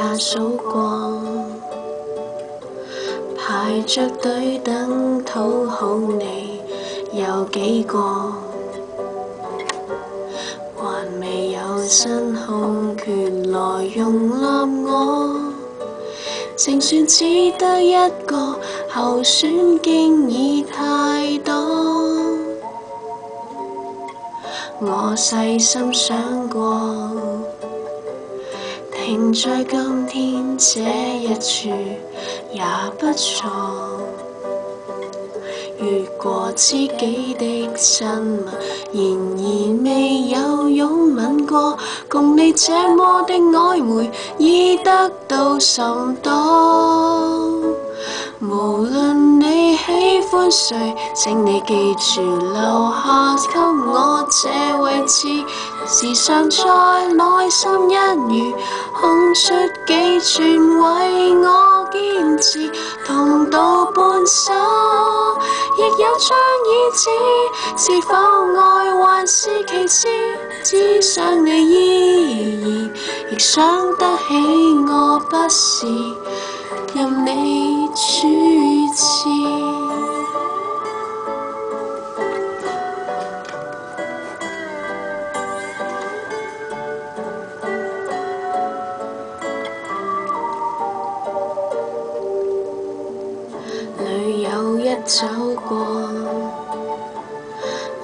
也數過，排着隊等討好你有幾個，還未有新空缺來容納我，淨算只得一個候選經已太多。我細心想過，停在今天這一處也不錯。越過知己的親密，然而未有擁吻過，共你這麼的曖昧已得到甚多。無論你喜歡誰，請你記住留下給我這位置，時常在內心一隅空出幾寸為我堅持，同渡半生亦有張椅子，是否愛還是其次，只想你依然亦想得起我，不是任你主持。旅遊一走過，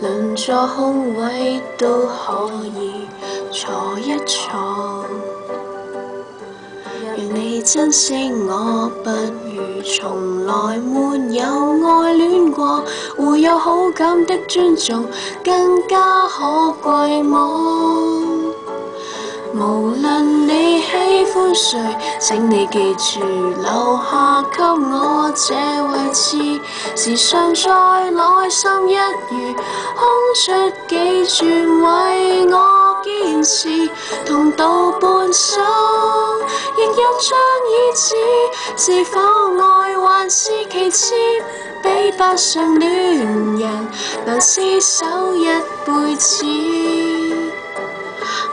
鄰座空位都可以坐一坐。讓你珍惜我，不如從來沒有愛戀過。會有好感的尊重更加可貴麼？無論你喜歡誰，請你記住留下給我這位置，時常在內心一隅空出幾寸為我堅持，同渡半生亦有張椅子，是否愛還是其次，比不上戀人能廝守一輩子。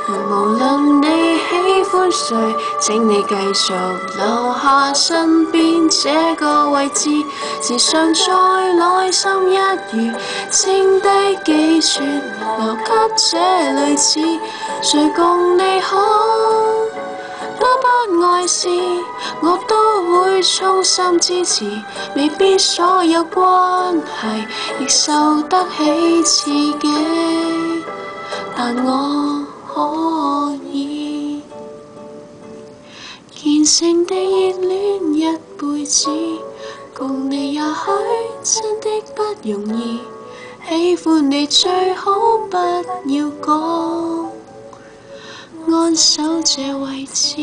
無論你喜歡誰，請你繼續留下身邊這個位置，時常在內心一隅剩低幾寸留給這類似，誰共你好都不礙事，我都會衷心支持，未必所有關係亦受得起刺激，但我可以虔誠地熱戀一輩子，共你也許真的不容易，喜歡你最好不要講，安守這位置。